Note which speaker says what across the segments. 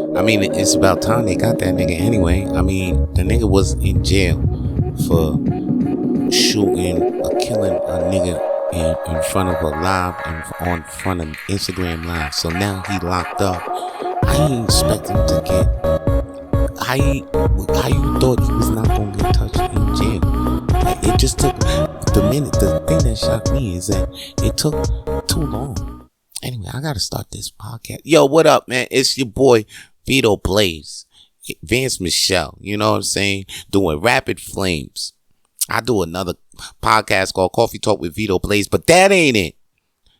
Speaker 1: I mean, it's about time they got that nigga anyway. I mean, the nigga was in jail for shooting or killing a nigga in front of a live and on front of Instagram live. So now he locked up. I ain't expect him to get. How you thought he was not gonna get touched in jail? Like, it just took the minute. The thing that shocked me is that it took too long. Anyway, I gotta start this podcast. Yo, what up, man? It's your boy Vito Blaze, Vance Michelle. You know what I'm saying? Doing Rapid Flames. I do another podcast called Coffee Talk with Vito Blaze, but that ain't it.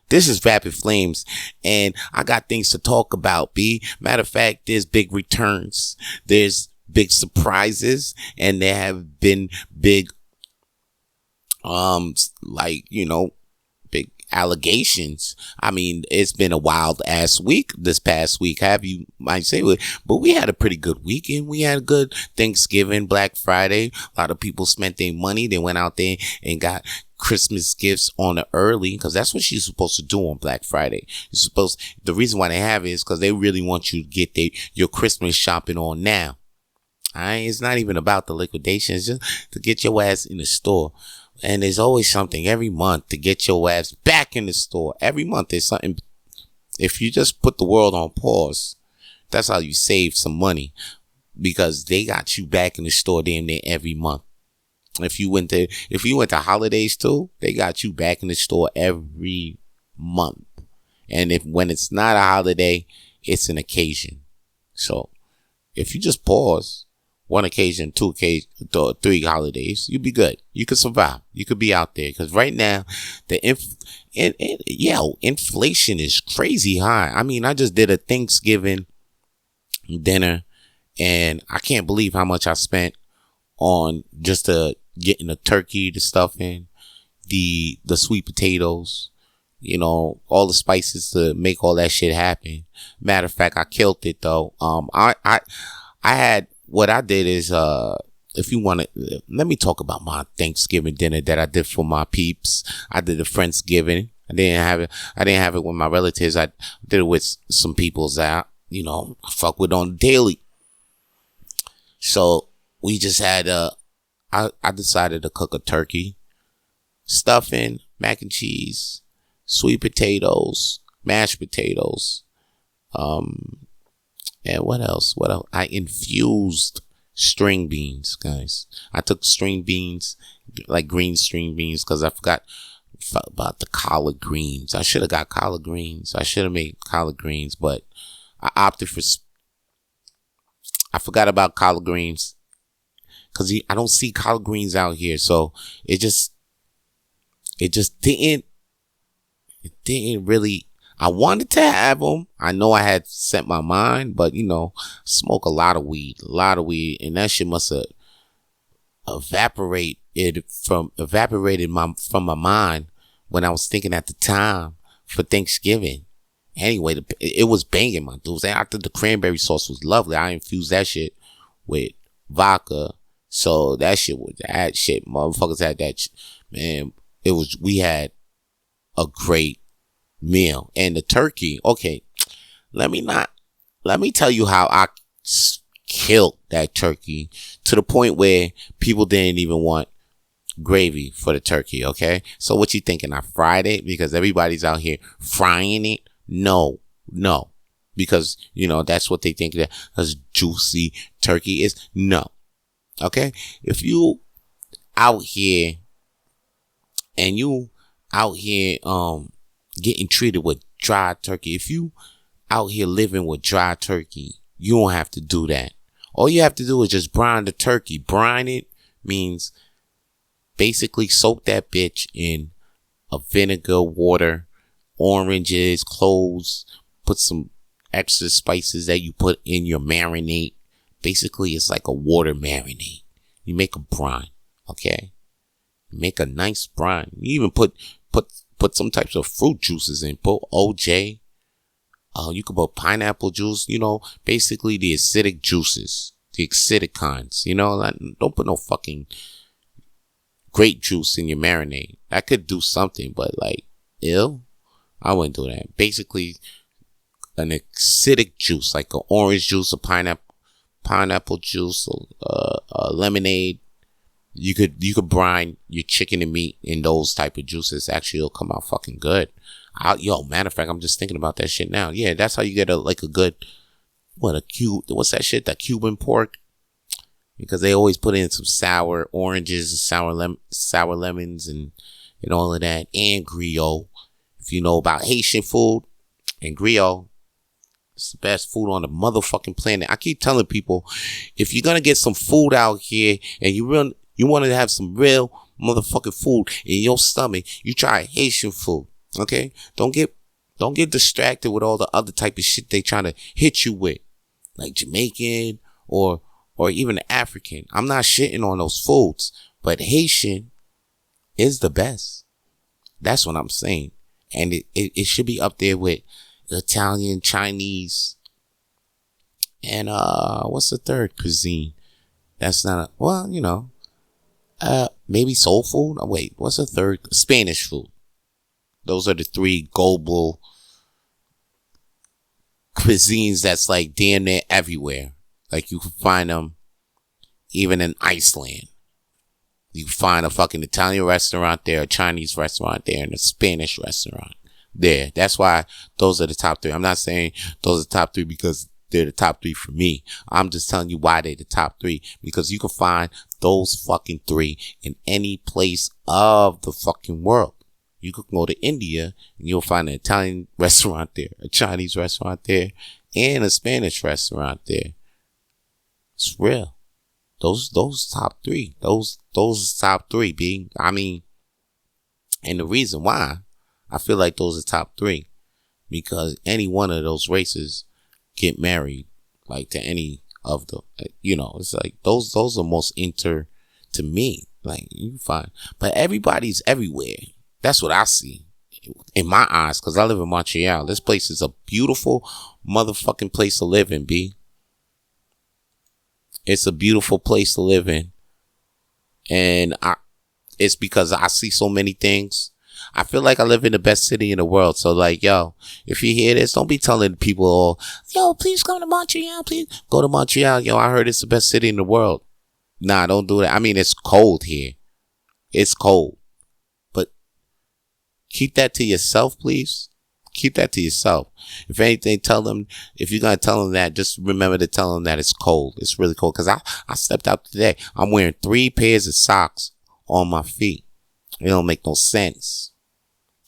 Speaker 1: This is Rapid Flames, and I got things to talk about, B. Matter of fact, there's big returns. There's big surprises, and there have been big, big allegations. I mean, it's been a wild ass week this past week, you might say, but we had a pretty good weekend. We had a good Thanksgiving, Black Friday. A lot of people spent their money. They went out there and got Christmas gifts on the early, because that's what you're supposed to do on Black Friday. The reason why they have it is because they really want you to get your Christmas shopping on now. It's not even about the liquidation. It's just to get your ass in the store. And there's always something every month to get your ass back in the store. Every month there's something. If you just put the world on pause, that's how you save some money, because they got you back in the store damn near every month. If you went to holidays too, they got you back in the store every month. And when it's not a holiday, it's an occasion. So if you just pause, one occasion, two occasion, three holidays, you'll be good. You could survive. You could be out there, because right now inflation is crazy high. I mean, I just did a Thanksgiving dinner, and I can't believe how much I spent on just getting the turkey, the stuffing, the sweet potatoes, all the spices to make all that shit happen. Matter of fact, I killed it though. I had. What I did is, if you want to, let me talk about my Thanksgiving dinner that I did for my peeps. I did a friendsgiving. I didn't have it with my relatives. I did it with some peoples that, I fuck with on the daily. So we just had, I decided to cook a turkey, stuffing, mac and cheese, sweet potatoes, mashed potatoes, and what else? I infused string beans, guys. I took string beans, like green string beans, because I forgot about the collard greens. I should have got collard greens. I should have made collard greens, but I opted for. I forgot about collard greens, because I don't see collard greens out here. So it just didn't really. I wanted to have them. I know I had set my mind, but smoke a lot of weed, and that shit must have evaporated from my mind when I was thinking at the time for Thanksgiving. Anyway, it was banging, my dudes. After the cranberry sauce was lovely, I infused that shit with vodka. So that shit, motherfuckers had that shit. Man, we had a great meal. And the turkey, okay, let me tell you how I killed that turkey to the point where people didn't even want gravy for the turkey. Okay, so what you thinking? I fried it because everybody's out here frying it? No, because that's what they think that as juicy turkey is. No. Okay, if you out here and getting treated with dry turkey. If you out here living with dry turkey, you don't have to do that. All you have to do is just brine the turkey. Brine it means basically soak that bitch in a vinegar, water, oranges, cloves, put some extra spices that you put in your marinade. Basically, it's like a water marinade. You make a brine, okay? You make a nice brine. You even put some types of fruit juices in. Put OJ. You could put pineapple juice. Basically the acidic juices, the acidic kinds. Don't put no fucking grape juice in your marinade. That could do something, but ew, I wouldn't do that. Basically, an acidic juice, like an orange juice, a pineapple juice, lemonade. You could brine your chicken and meat in those type of juices. Actually, it'll come out fucking good. Matter of fact, I'm just thinking about that shit now. Yeah, that's how you get a good, what's that shit? That Cuban pork? Because they always put in some sour oranges, sour lemons, and all of that, and griot. If you know about Haitian food and griot, it's the best food on the motherfucking planet. I keep telling people, if you're gonna get some food out here and you want to have some real motherfucking food in your stomach, you try Haitian food. Okay? Don't get distracted with all the other type of shit they trying to hit you with, like Jamaican or even African. I'm not shitting on those foods, but Haitian is the best. That's what I'm saying. And it should be up there with Italian, Chinese, and what's the third cuisine? That's not maybe soul food. Oh, wait, what's the third? Spanish food. Those are the three global cuisines that's like damn near everywhere. Like you can find them even in Iceland. You can find a fucking Italian restaurant there, a Chinese restaurant there, and a Spanish restaurant there. That's why those are the top three. I'm not saying those are the top three because they're the top three for me. I'm just telling you why they're the top three. Because you can find those fucking three in any place of the fucking world. You could go to India and you'll find an Italian restaurant there, a Chinese restaurant there, and a Spanish restaurant there. It's real. Those top three. Those top three being, and the reason why I feel like those are top three, because any one of those races get married, like to any of the, it's like those are most to me. Like you find, but everybody's everywhere. That's what I see in my eyes, because I live in Montreal. This place is a beautiful motherfucking place to live in, B. It's a beautiful place to live in. And it's because I see so many things. I feel like I live in the best city in the world. So like, yo, if you hear this, don't be telling people, please come to Montreal. Please go to Montreal. Yo, I heard it's the best city in the world. Nah, don't do that. It's cold here. It's cold. Keep that to yourself, please. Keep that to yourself. If anything, if you're going to tell them that, just remember to tell them that it's cold. It's really cold. Because I stepped out today. I'm wearing 3 pairs of socks on my feet. It don't make no sense.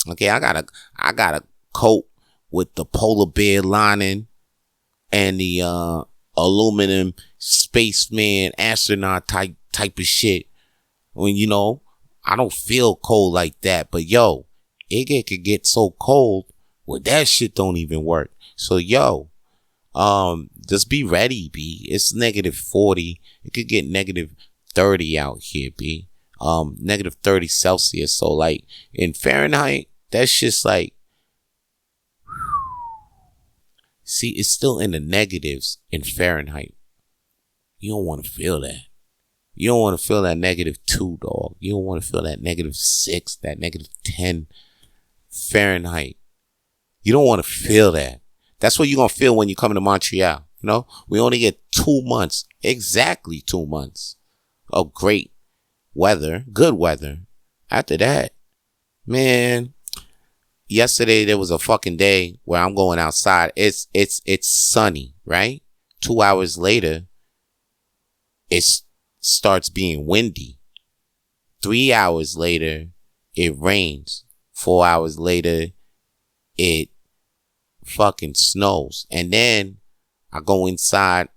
Speaker 1: Okay, I got a coat with the polar bear lining and the aluminum spaceman astronaut type of shit. When, I don't feel cold like that. But, it could get so cold where that shit don't even work. So, just be ready, B. It's -40. It could get -30 out here, B. -30 Celsius. So, like, in Fahrenheit, that's just like, see, it's still in the negatives in Fahrenheit. You don't want to feel that. You don't want to feel that -2, dog. You don't want to feel that -6, that -10 Fahrenheit. You don't want to feel that. That's what you're going to feel when you come to Montreal. We only get 2 months, exactly 2 months of great weather, good weather. After that, man, yesterday there was a fucking day where I'm going outside. It's sunny, right? 2 hours later, it starts being windy. 3 hours later, it rains. 4 hours later, it fucking snows. And then I go inside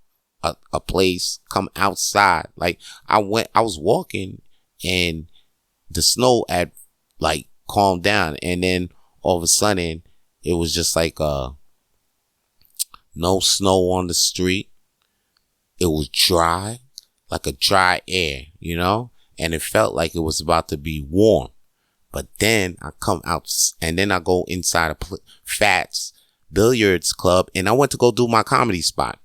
Speaker 1: a place, come outside. Like I was walking and the snow had like calmed down. And then all of a sudden it was just like no snow on the street. It was dry, like a dry air, and it felt like it was about to be warm. But then I come out and then I go inside a Fats billiards club and I went to go do my comedy spot.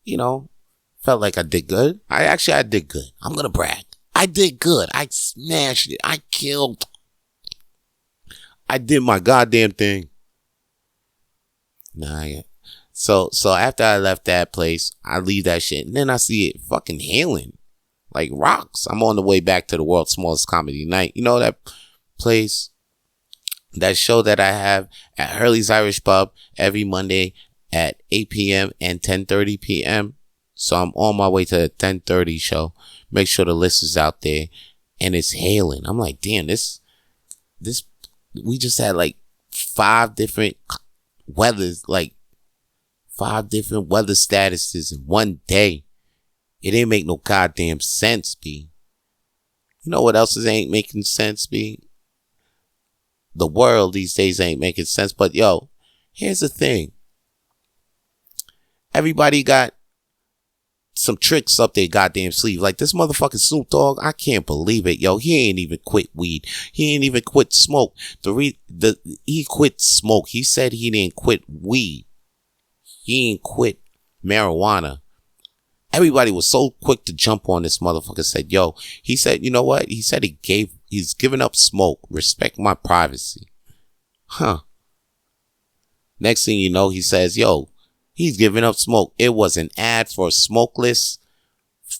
Speaker 1: Felt like I did good. I did good. I'm going to brag. I did good. I smashed it. I killed. I did my goddamn thing. Nah, yeah. So after I left that place, I leave that shit, and then I see it fucking hailing like rocks. I'm on the way back to the world's smallest comedy night. You know that place, that show that I have at Hurley's Irish Pub every Monday at 8 p.m. and 10:30 p.m. So I'm on my way to the 10:30 show. Make sure the list is out there, and it's hailing. I'm like, damn, this, we just had like 5 different weathers, like 5 different weather statuses in one day. It didn't make no goddamn sense, B. You know what else ain't making sense, B? The world these days ain't making sense. But yo, here's the thing. Everybody got some tricks up their goddamn sleeve. Like this motherfucking Snoop Dogg, I can't believe it. Yo, he ain't even quit weed. He ain't even quit smoke. He quit smoke. He said he didn't quit weed. He ain't quit marijuana. Everybody was so quick to jump on this motherfucker. Said, yo, he said, you know what? He said he's giving up smoke. Respect my privacy. Huh. Next thing you know, he says, yo, he's giving up smoke. It was an ad for a smokeless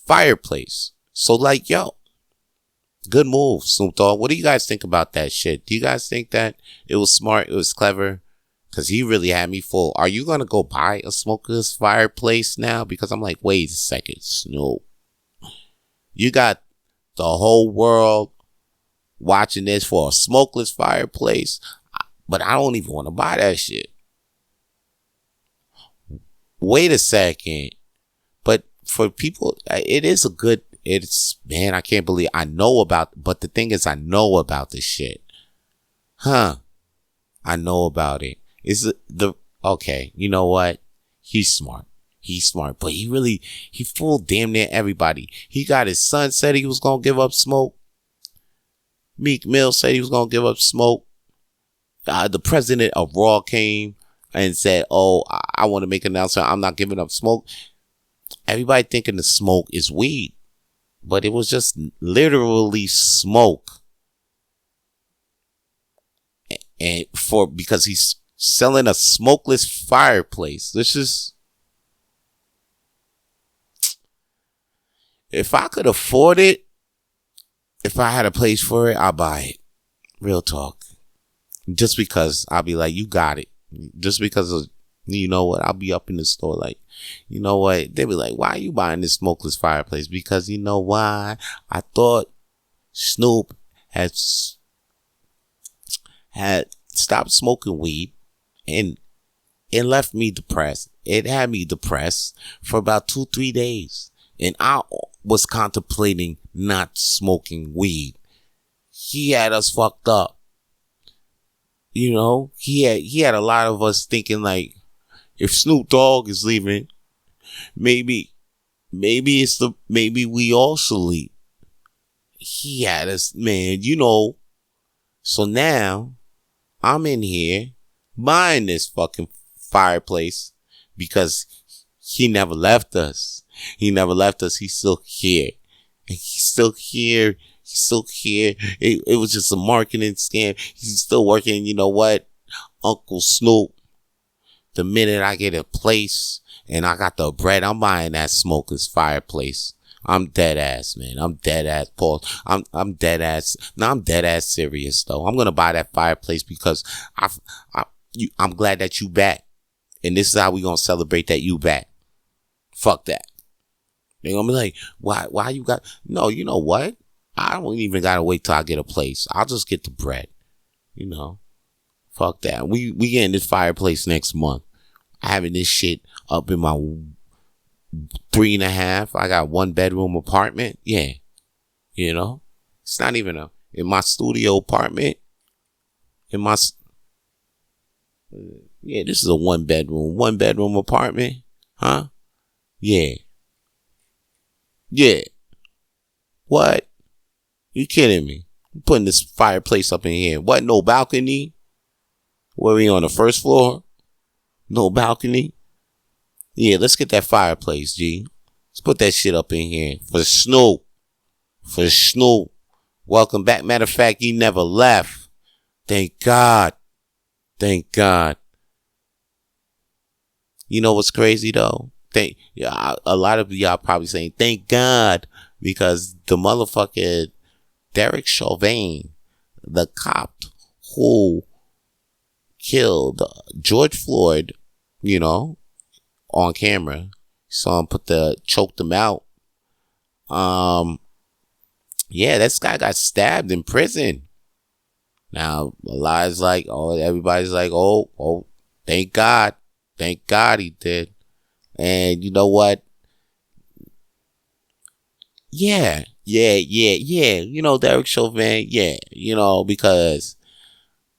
Speaker 1: fireplace. So like, yo, good move, Snoop Dogg. What do you guys think about that shit? Do you guys think that it was smart? It was clever? Because he really had me full. Are you going to go buy a smokeless fireplace now? Because I'm like, wait a second, Snoop. You got the whole world watching this for a smokeless fireplace. But I don't even want to buy that shit. Wait a second. But for people, it is a good, man, I can't believe I know about, but the thing is, I know about this shit. Huh. I know about it. Okay, you know what? He's smart. But he fooled damn near everybody. He got his son said he was going to give up smoke. Meek Mill said he was going to give up smoke. The president of Raw came and said, oh, I want to make an announcement. I'm not giving up smoke. Everybody thinking the smoke is weed, but it was just literally smoke. And because he's selling a smokeless fireplace. This is, if I could afford it, if I had a place for it, I'll buy it. Real talk. Just because I'll be like, you got it. Just because of, you know what, I'll be up in the store like, you know what, they'll be like, why are you buying this smokeless fireplace? Because you know why? I thought Snoop had stopped smoking weed, and it left me depressed. It had me depressed for about 2-3 days, and I was contemplating not smoking weed. He had us fucked up. You know, he had a lot of us thinking like, if Snoop Dogg is leaving, maybe we all should leave. He had us, man, you know. So now I'm in here buying this fucking fireplace because he never left us. He's still here. And he's still here. It was just a marketing scam. He's still working. You know what? Uncle Snoop, the minute I get a place and I got the bread, I'm buying that smokeless fireplace. I'm dead ass, man. I'm dead ass, Paul. I'm dead ass. No, I'm dead ass serious though. I'm gonna buy that fireplace because I'm glad that you back, and this is how we gonna celebrate that you back. Fuck that. They're gonna be like, why you got? No, you know what? I don't even gotta wait till I get a place. I'll just get the bread. You know, fuck that. We getting this fireplace next month. I having this shit up in my 3.5. I got 1-bedroom apartment. Yeah. You know, it's not even in my studio apartment. This is a 1-bedroom apartment. Huh? Yeah. What? You kidding me? I'm putting this fireplace up in here. What? No balcony? Were we on the first floor? No balcony? Yeah, let's get that fireplace, G. Let's put that shit up in here. For Snoop. Welcome back. Matter of fact, he never left. Thank God. You know what's crazy though? A lot of y'all probably saying thank God, because the motherfucker Derek Chauvin, the cop who killed George Floyd, on camera, saw him choked him out. Yeah, this guy got stabbed in prison. Now, a lot is like, everybody's like, thank God he did. And you know what? Yeah. Derek Chauvin, because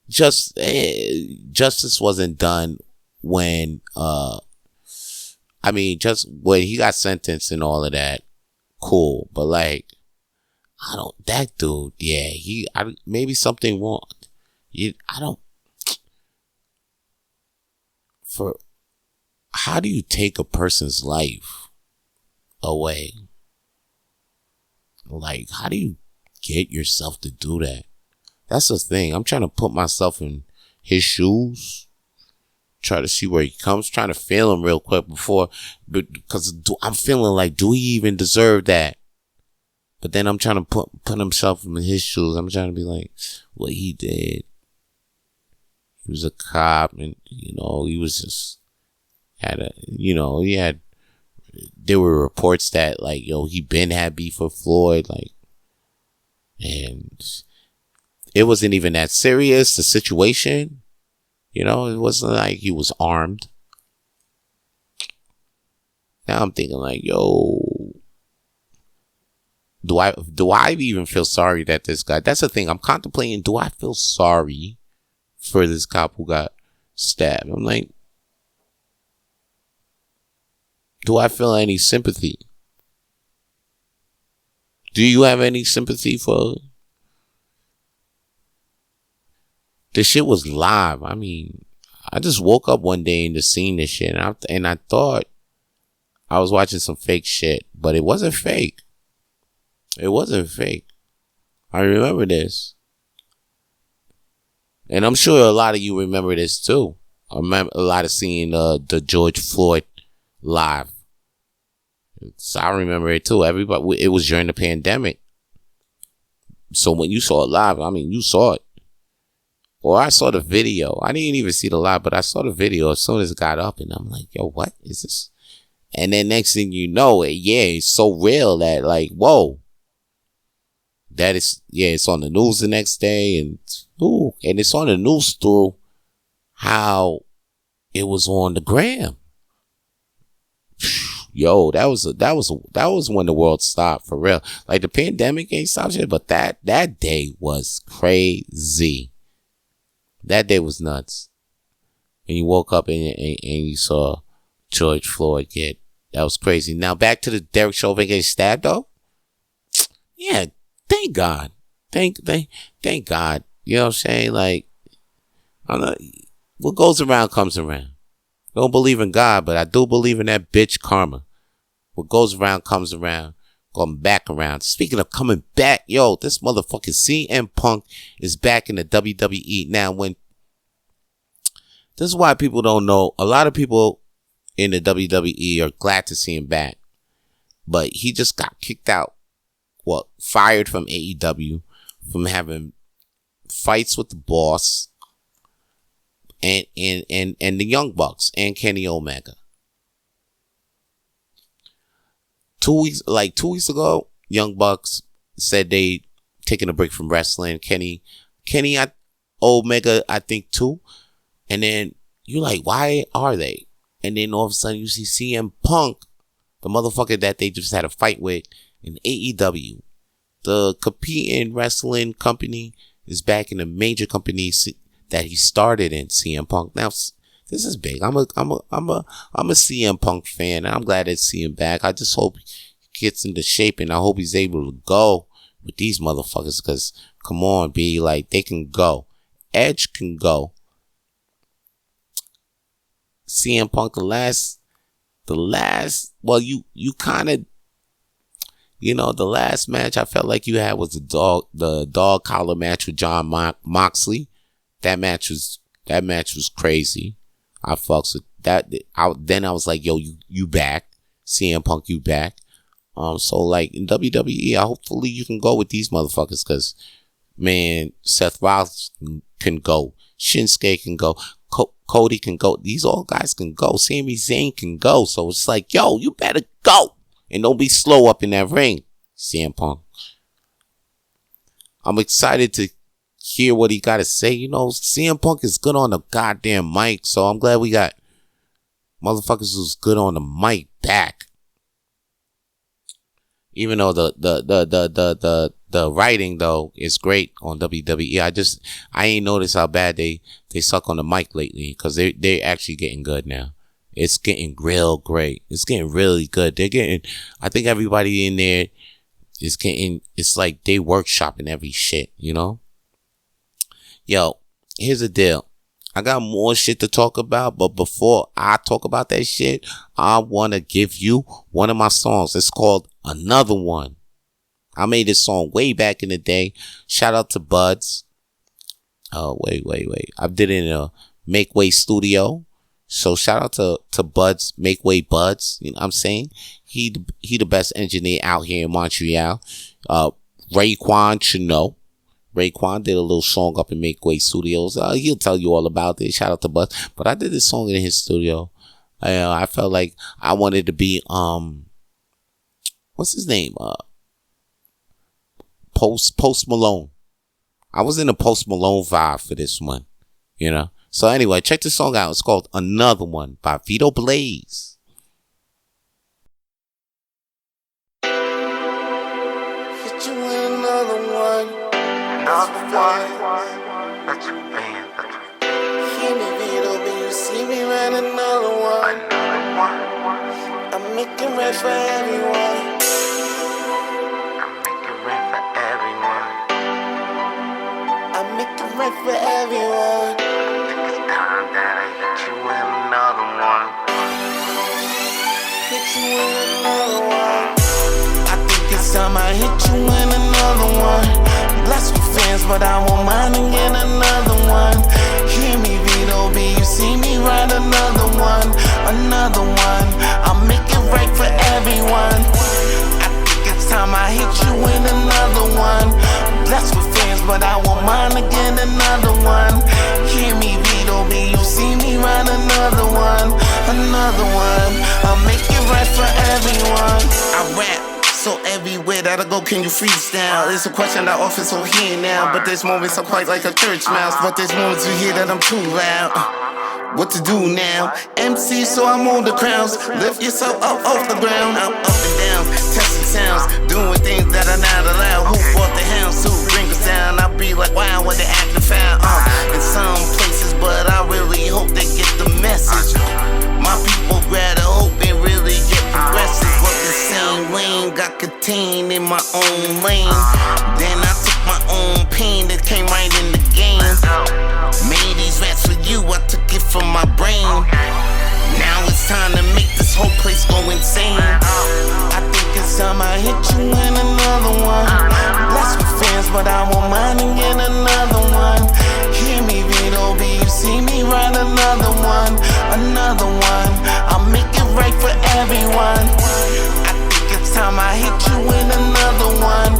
Speaker 1: justice wasn't done when, just when he got sentenced and all of that, cool. But like, that dude, maybe something wrong. How do you take a person's life away? Like, how do you get yourself to do that? That's the thing. I'm trying to put myself in his shoes, try to see where he comes, trying to feel him real quick because I'm feeling like, do he even deserve that? But then I'm trying to put himself in his shoes. I'm trying to be like, what he did. He was a cop, and he was just there were reports that like, he had beef with Floyd, like, and it wasn't even that serious, the situation. It wasn't like he was armed. Now I'm thinking like, do I even feel sorry that this guy, that's the thing, I'm contemplating, do I feel sorry for this cop who got stabbed? I'm like, do I feel any sympathy? Do you have any sympathy for? This shit was live. I mean, I just woke up one day and just seen this shit, and I thought I was watching some fake shit, but it wasn't fake. It wasn't fake. I remember this, and I'm sure a lot of you remember this too. I remember a lot of seeing the George Floyd live. So I remember it too. Everybody, it was during the pandemic. So when you saw it live, you saw it. Or I saw the video. I didn't even see the live, but I saw the video as soon as it got up, and I'm like, yo, what is this? And then next thing you know, it's so real that like, whoa. That is, it's on the news the next day, and it's on the news through how it was on the gram. Yo, that was when the world stopped for real. Like the pandemic ain't stopped shit, but that day was crazy. That day was nuts. And you woke up and you saw George Floyd that was crazy. Now back to the Derek Chauvin getting stabbed though. Yeah, thank God. Thank God. You know what I'm saying? Like, what goes around comes around. I don't believe in God, but I do believe in that bitch karma. What goes around comes around, going back around. Speaking of coming back, this motherfucking CM Punk is back in the WWE. Now, this is why people don't know. A lot of people in the WWE are glad to see him back, but he just got kicked out. Fired from AEW, from having fights with the boss and the Young Bucks and Kenny Omega. 2 weeks ago, Young Bucks said they taking a break from wrestling. Kenny Omega, I think too. And then you're like, why are they? And then all of a sudden you see CM Punk, the motherfucker that they just had a fight with in AEW. The competing wrestling company is back in the major company that he started in, CM Punk. Now, this is big. I'm a CM Punk fan, and I'm glad to see him back. I just hope he gets into shape, and I hope he's able to go with these motherfuckers, because, come on, B, like, they can go. Edge can go. CM Punk, the last, well, you kind of, the last match I felt like you had was the dog collar match with John Moxley. That match was crazy. I fucks with then I was like, yo, you back. CM Punk, you back. So like in WWE, hopefully you can go with these motherfuckers, because man, Seth Rollins can go, Shinsuke can go, Cody can go. These all guys can go. Sami Zayn can go. So it's like, yo, you better go and don't be slow up in that ring, CM Punk. I'm excited to hear what he got to say. You know, CM Punk is good on the goddamn mic, so I'm glad we got motherfuckers who's good on the mic back. Even though the writing though is great on WWE, I ain't noticed how bad they suck on the mic lately, because they're actually getting good now. It's getting real great. It's getting really good. I think everybody in there is getting, it's like they workshopping every shit, you know? Yo, here's the deal. I got more shit to talk about, but before I talk about that shit, I want to give you one of my songs. It's called Another One. I made this song way back in the day. Shout out to Buds. Oh, wait. I did it in a Make Way studio. So shout out to Buds, Make Way Buds. You know what I'm saying? He the best engineer out here in Montreal. Raekwon should know. Raekwon did a little song up in Make Way Studios. He'll tell you all about it. Shout out to Buzz. But I did this song in his studio. I felt like I wanted to be what's his name? Post Malone. I was in a Post Malone vibe for this one, you know. So anyway, check this song out. It's called Another One by Vito Blaze.
Speaker 2: Hit you with another one. Another one. That's your band. Hear me, Vito, but you see me write another one. Another one. I'm making rap for everyone. I'm making rap for everyone. Think it's time that I hit you with another one. Hit you with another one. I think it's time I hit you with another one. Blessed with fans, but I won't mind and get another one. Hear me, Vito B, you see me write another one. Another one. I'll make it right for everyone. I think it's time I hit you with another one. Blessed with fans, but I won't mind to get another one. Hear me, Vito B, you see me write another one. Another one. I'll make it right for everyone. I rap. So everywhere that I go, can you freestyle? It's a question I often so hear now. But there's moments I'm quite like a church mouse. But there's moments you hear that I'm too loud. What to do now? MC, so I move the crowds. Lift yourself up off the ground. I'm up and down, testing sounds, doing things that are not allowed. Who brought the hounds? Who bring us down? I'll be like, wow, when they acting foul. In some places, but I really hope they get the message. My people rather hope and really get progressive. But the same lane got contained in my own lane. Then I took my own pain that came right in the game. Made these raps for you, I took it from my brain. Now it's time to make this whole place go insane. I think it's time I hit you in another one. Blessed with fans, but I won't mind and get another one. Hear me, Vito B, you see me write another one. Another one. I'll make it right for everyone. I think it's time I hit you with another one.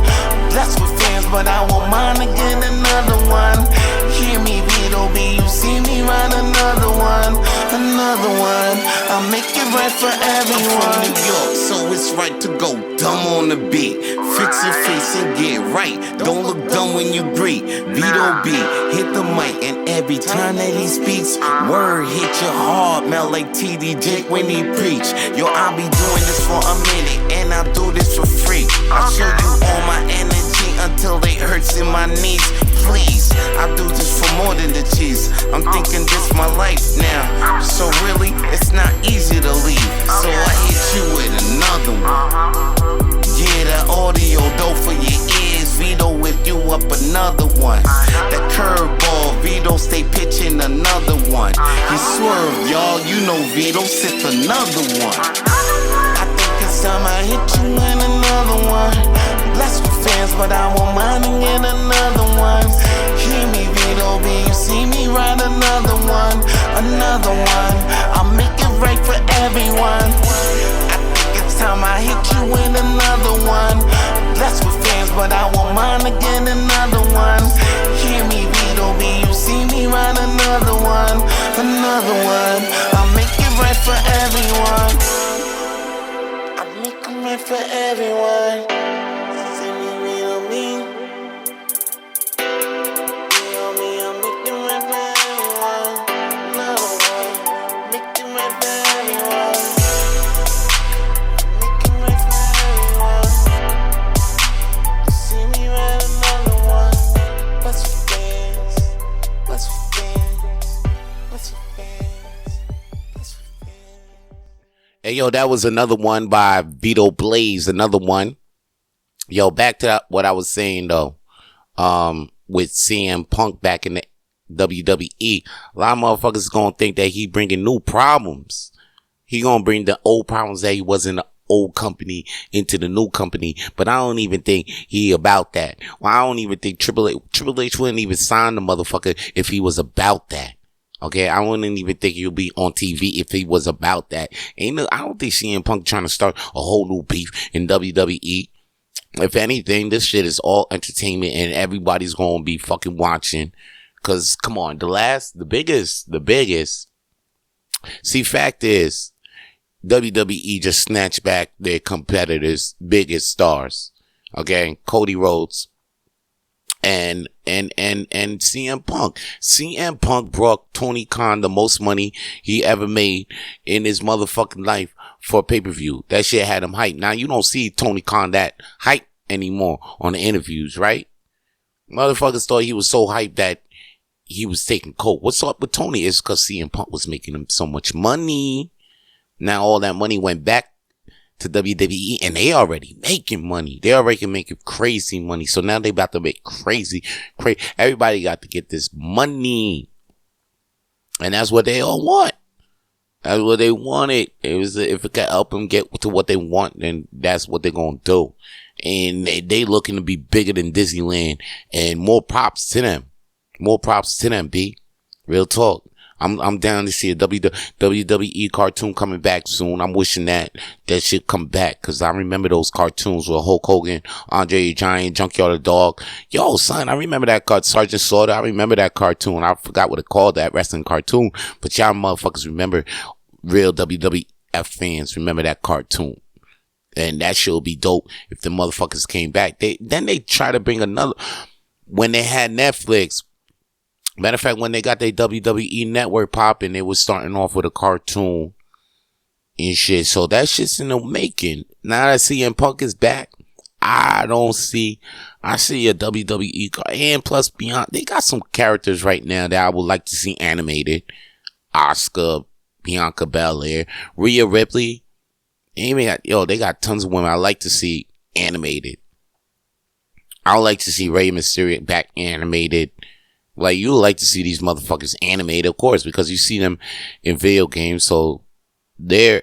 Speaker 2: Blessed with fans, but I won't mind to get another one. Hear me, Vito B, you see me write another one. Another one. I'll make it right for everyone. I'm from New York, so it's right to go dumb on the beat. Fix your face and get right. Don't look dumb when you greet. Vito B, hit the mic, and every time that he speaks, word hit your heart, melt like TD Jake when he preach. Yo, I'll be doing this for a minute, and I'll do this for free. I'll show you all my energy until it hurts in my knees. Please, I do this for more than the cheese. I'm thinking this my life now. So really, it's not easy to leave. So I hit you with another one. Yeah, that audio dope for your ears. Vito with you up another one. That curveball, Vito stay pitching another one. He swerved, y'all. You know Vito sits another one. I think it's time I hit you in another one. Blessed with fans, but I won't mind and get another one. Hear me, Vito B, you see me write another one. Another one. I'll make wanna get another one. Hear me, Vito B, you see me write another one, another one. I'll make it right for everyone. I'll make it right for everyone. See me, Vito B. Vito B, I'll make it right for everyone. Another one. Make it right for everyone. Make it right for everyone. See me write another one. What's for fans? What's for fans? What's for fans? What's for fans?
Speaker 1: Hey, yo, that was another one by Vito Blaze. Another one. Yo, back to what I was saying, though. With CM Punk back in the WWE. A lot of motherfuckers gonna think that he bringing new problems. He gonna bring the old problems that he was in the old company into the new company. But I don't even think he about that. Well, I don't even think Triple H wouldn't even sign the motherfucker if he was about that. Okay, I wouldn't even think he'll be on TV if he was about that. I don't think CM Punk trying to start a whole new beef in WWE. If anything, this shit is all entertainment and everybody's gonna be fucking watching. Cause come on, the biggest. See, fact is, WWE just snatched back their competitors' biggest stars. Okay, Cody Rhodes and CM Punk. CM Punk brought Tony Khan the most money he ever made in his motherfucking life for pay-per-view. That shit had him hyped. Now you don't see Tony Khan that hype anymore on the interviews, right? Motherfuckers thought he was so hyped that he was taking coke. What's up with Tony? It's because CM Punk was making him so much money. Now all that money went back to WWE and they already making money. They already making crazy money. So now they about to make crazy. Everybody got to get this money. And that's what they all want. That's what they wanted. If it can help them get to what they want, then that's what they're going to do. And they looking to be bigger than Disneyland. And more props to them. More props to them, B. Real talk. I'm down to see a WWE cartoon coming back soon. I'm wishing that should come back. Cause I remember those cartoons with Hulk Hogan, Andre the Giant, Junkyard the Dog. Yo, son, I remember that Sergeant Slaughter. I remember that cartoon. I forgot what it called, that wrestling cartoon. But y'all motherfuckers remember, real WWF fans remember that cartoon. And that shit would be dope if the motherfuckers came back. Then they try to bring another, when they had Netflix. Matter of fact, when they got their WWE network popping, they was starting off with a cartoon and shit. So that shit's in the making. Now that CM Punk is back, I see a WWE and plus beyond. They got some characters right now that I would like to see animated. Asuka, Bianca Belair, Rhea Ripley. They got tons of women I like to see animated. I would like to see Rey Mysterio back animated. Like, you like to see these motherfuckers animated, of course, because you see them in video games. So their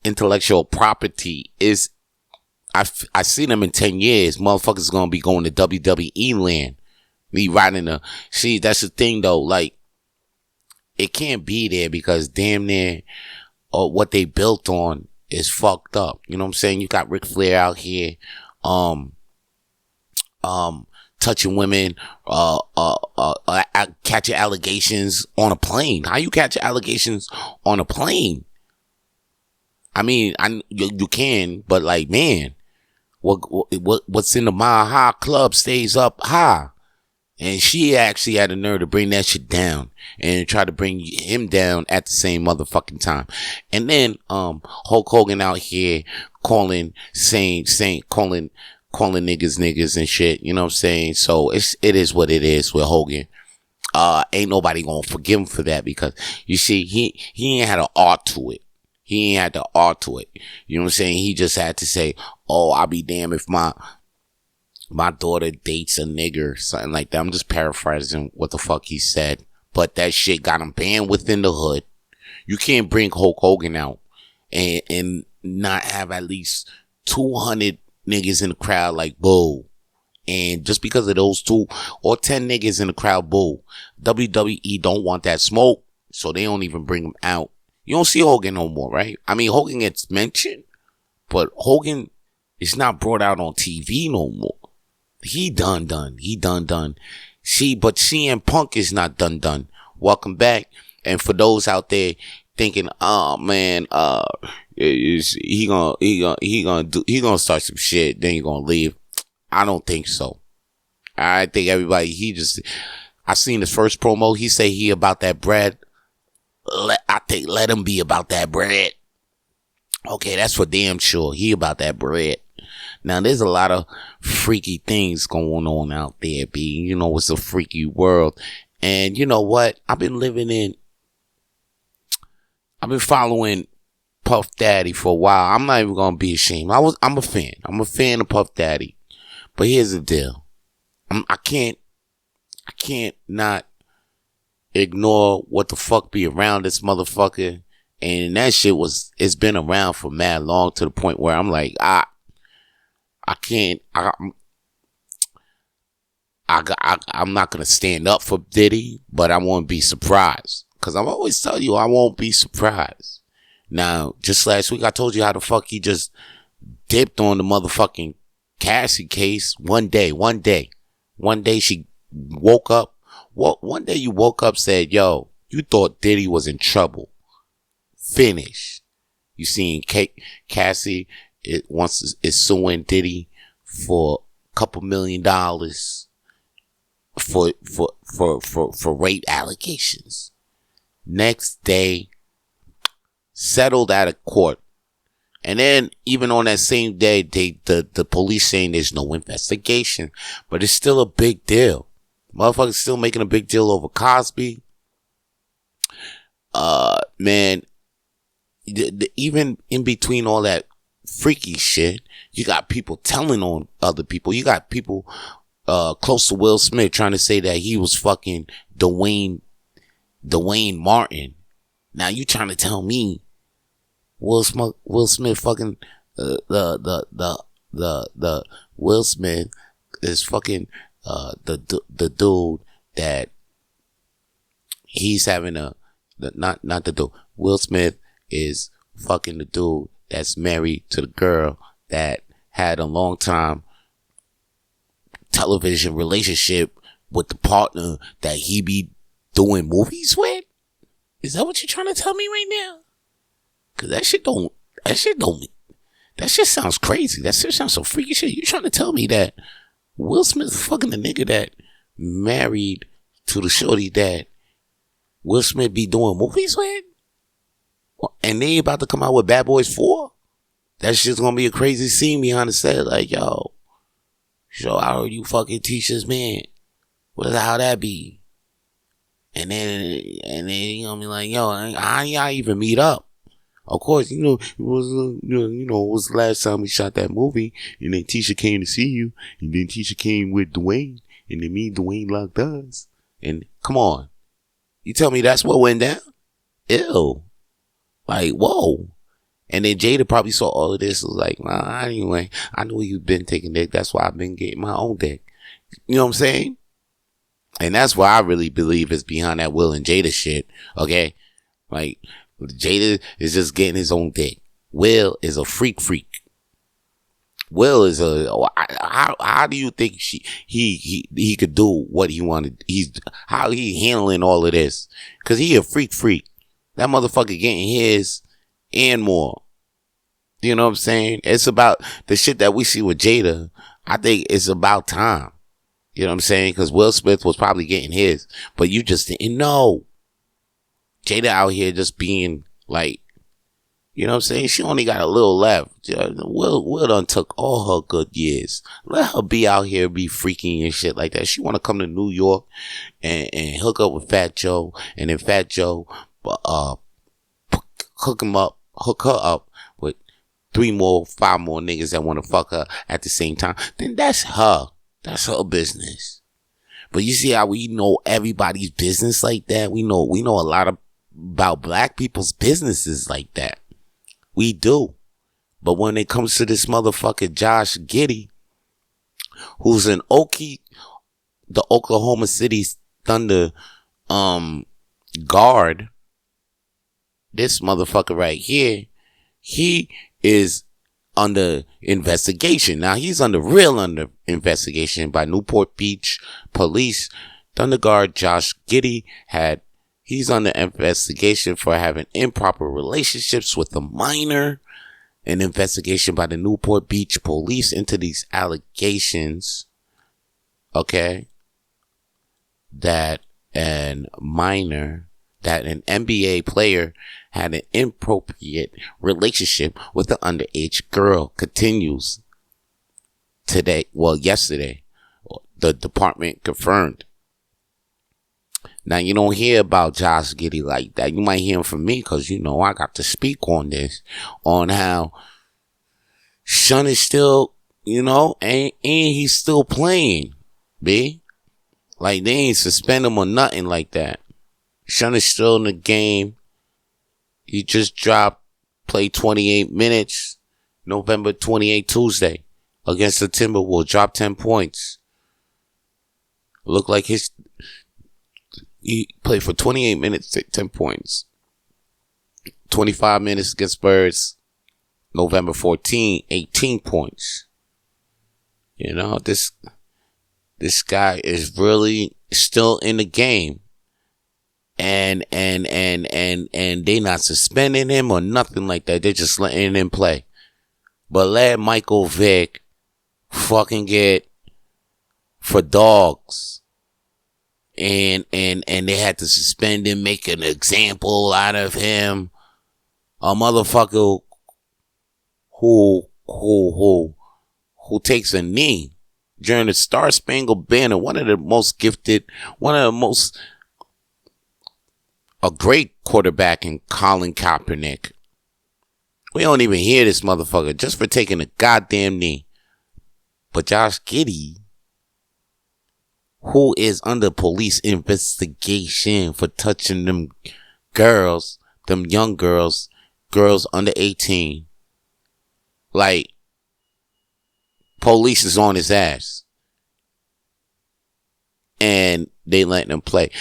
Speaker 1: intellectual property is, I see them in 10 years. Motherfuckers going to be going to WWE land. Me riding that's the thing though. Like, it can't be there because damn near what they built on is fucked up. You know what I'm saying? You got Ric Flair out here, touching women, catching allegations on a plane. How you catch allegations on a plane? I mean, you can, but like, man, what's in the Mile High Club stays up high. And she actually had the nerve to bring that shit down and try to bring him down at the same motherfucking time. And then, Hulk Hogan out here calling niggas and shit. You know what I'm saying? So it is what it is with Hogan. Ain't nobody gonna forgive him for that because you see, he ain't had an art to it. He ain't had the art to it. You know what I'm saying? He just had to say, oh, I'll be damned if my daughter dates a nigger, something like that. I'm just paraphrasing what the fuck he said. But that shit got him banned within the hood. You can't bring Hulk Hogan out and not have at least 200 niggas in the crowd like, boo. And just because of those 2 or 10 niggas in the crowd, boo. WWE don't want that smoke, so they don't even bring him out. You don't see Hogan no more, right? I mean, Hogan gets mentioned, but Hogan is not brought out on TV no more. He done. But CM Punk is not done. Welcome back. And for those out there thinking, oh man, he gonna start some shit, then he gonna leave. I don't think so. I think everybody, I seen his first promo. He say he about that bread. Let him be about that bread. Okay, that's for damn sure. He about that bread. Now, there's a lot of freaky things going on out there, B. You know, it's a freaky world. And you know what? I've been following Puff Daddy for a while. I'm not even going to be ashamed. I'm a fan. I'm a fan of Puff Daddy. But here's the deal. I can't not ignore what the fuck be around this motherfucker. And that shit it's been around for mad long, to the point where I'm like, I'm not gonna stand up for Diddy, but I won't be surprised. Cause I'm always telling you, I won't be surprised. Now, just last week, I told you how the fuck he just dipped on the motherfucking Cassie case one day. One day she woke up. One day you woke up, said, yo, you thought Diddy was in trouble. Finish. You seen Cassie is suing Diddy for a couple $1 million for rape allegations. Next day, settled out of court. And then even on that same day, the police saying there's no investigation, but it's still a big deal. Motherfuckers still making a big deal over Cosby. Man, even in between all that freaky shit, you got people telling on other people. You got people close to Will Smith trying to say that he was fucking Dwayne Martin. Now you trying to tell me Will Smith fucking the Will Smith is fucking the dude that he's having not the dude. Will Smith is fucking the dude that's married to the girl that had a long time television relationship with the partner that he be doing movies with? Is that what you're trying to tell me right now? Cause that shit sounds crazy. That shit sounds so freaky shit. You trying to tell me that Will Smith fucking the nigga that married to the shorty that Will Smith be doing movies with? And they about to come out with Bad Boys 4? That shit's gonna be a crazy scene behind the set. Like, yo, so how are you fucking Tisha's man? How that be? And then you gonna be like, yo, how y'all even meet up? Of course, it was the last time we shot that movie, and then Tisha came to see you, and then Tisha came with Dwayne, and then me and Dwayne locked us. And come on, you tell me that's what went down? Ew. Like, whoa. And then Jada probably saw all of this, was like, nah, anyway, I knew you've been taking dick, that's why I've been getting my own dick. You know what I'm saying? And that's why I really believe is behind that Will and Jada shit, okay? Like, Jada is just getting his own dick. Will is a freak. Will is how do you think he could do what he wanted? How he handling all of this? Cause he a freak. That motherfucker getting his and more. You know what I'm saying? It's about the shit that we see with Jada. I think it's about time. You know what I'm saying? Cause Will Smith was probably getting his, but you just didn't know. Jada out here just being like, you know what I'm saying? She only got a little left. Will done took all her good years. Let her be out here, be freaking and shit like that. She want to come to New York and hook up with Fat Joe, and then Fat Joe hook her up with 5 more niggas that want to fuck her at the same time. Then that's her. That's her business. But you see how we know everybody's business like that? We know a lot about black people's businesses like that. We do. But when it comes to this motherfucker Josh Giddy, who's the Oklahoma City Thunder guard, this motherfucker right here, he is under investigation. Now he's under investigation by Newport Beach police. Thunder guard Josh Giddy he's under investigation for having improper relationships with a minor. An investigation by the Newport Beach police into these allegations, okay, that an NBA player had an inappropriate relationship with an underage girl continues yesterday. The department confirmed. Now, you don't hear about Josh Giddy like that. You might hear him from me because, I got to speak on this, on how Stunt is still, and he's still playing, B. Like, they ain't suspend him or nothing like that. Stunt is still in the game. He just played 28 minutes, November 28, Tuesday, against the Timberwolves, dropped 10 points. Looked like he played for 28 minutes, 10 points. 25 minutes against Spurs, November 14, 18 points. This guy is really still in the game. And they not suspending him or nothing like that. They're just letting him play. But let Michael Vick fucking get for dogs. And they had to suspend him, make an example out of him. A motherfucker who takes a knee during the Star Spangled Banner. A great quarterback in Colin Kaepernick. We don't even hear this motherfucker just for taking a goddamn knee. But Josh Giddy, who is under police investigation for touching them young girls under 18. Like, police is on his ass. And they letting him play.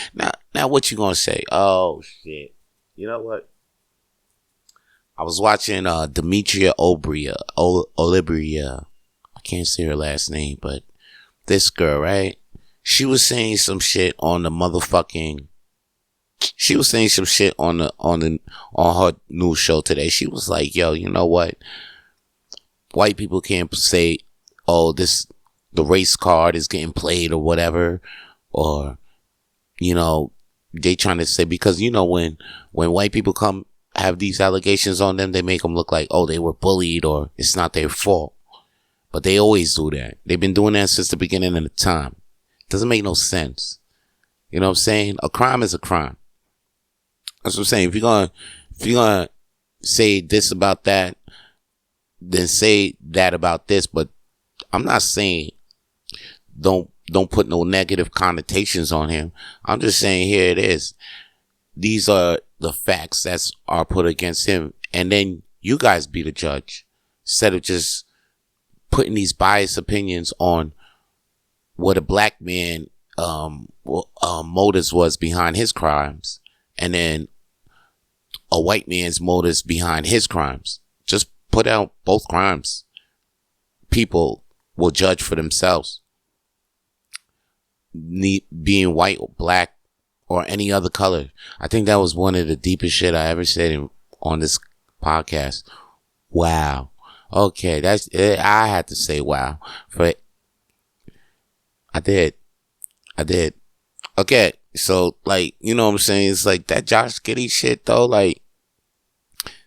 Speaker 1: Now what you gonna say? Oh, shit. You know what? I was watching Demetria Olibria. I can't say her last name, but this girl, right? She was saying some shit on the motherfucking. She was saying some shit on her news show today. She was like, "Yo, you know what? White people can't say, oh, the race card is getting played or whatever, or they trying to say because when white people come have these allegations on them, they make them look like, oh, they were bullied or it's not their fault. But they always do that. They've been doing that since the beginning of the time. Doesn't make no sense. You know what I'm saying? A crime is a crime. That's what I'm saying. If you're gonna say this about that, then say that about this. But I'm not saying don't put no negative connotations on him. I'm just saying here it is. These are the facts that are put against him, and then you guys be the judge instead of just putting these biased opinions on what a black man motives was behind his crimes, and then a white man's motives behind his crimes. Just put out both crimes. People will judge for themselves. Being white or black or any other color. I think that was one of the deepest shit I ever said on this podcast. Wow. Okay, that's it. I had to say wow. I did. Okay, so you know what I'm saying? It's like that Josh Giddy shit though.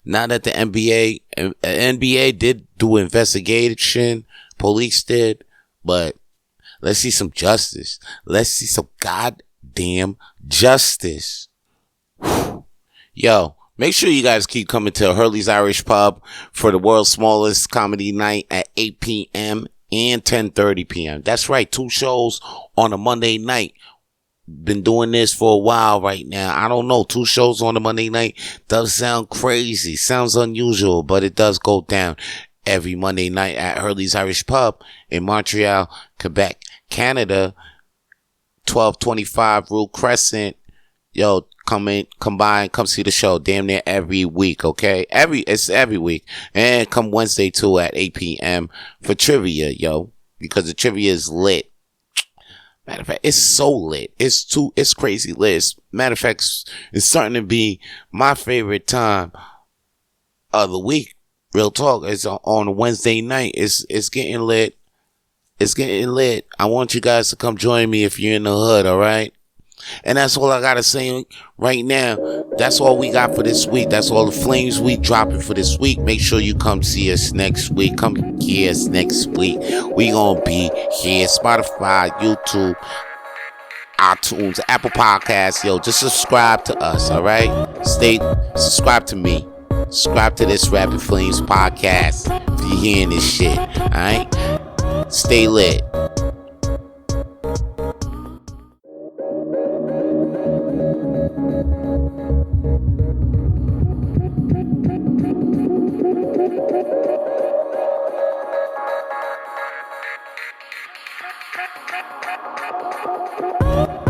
Speaker 1: Now that the NBA did do investigation, police did, but let's see some justice. Let's see some goddamn justice. Yo, make sure you guys keep coming to Hurley's Irish Pub for the world's smallest comedy night at 8 p.m. and 10:30 p.m. That's right, 2 shows on a Monday night. Been doing this for a while right now. I don't know, 2 shows on a Monday night does sound crazy. Sounds unusual, but it does go down every Monday night at Hurley's Irish Pub in Montreal, Quebec, Canada, 1225 Rue Crescent Yo, come see the show. Damn near every week, okay? It's every week. And come Wednesday too at 8 p.m. for trivia, yo. Because the trivia is lit. Matter of fact, it's so lit. It's crazy lit. Matter of fact, it's starting to be my favorite time of the week. Real talk. It's on a Wednesday night. It's getting lit. It's getting lit. I want you guys to come join me if you're in the hood, alright? And that's all I gotta say right now. That's all we got for this week. That's all the Flames we dropping for this week. Make sure you come see us next week. Come hear us next week. We gonna be here. Spotify, YouTube, iTunes, Apple Podcasts. Yo, just subscribe to us, alright? Subscribe to me. Subscribe to this Rapid Flames podcast if you're hearing this shit, alright? Stay lit.
Speaker 2: Thank you.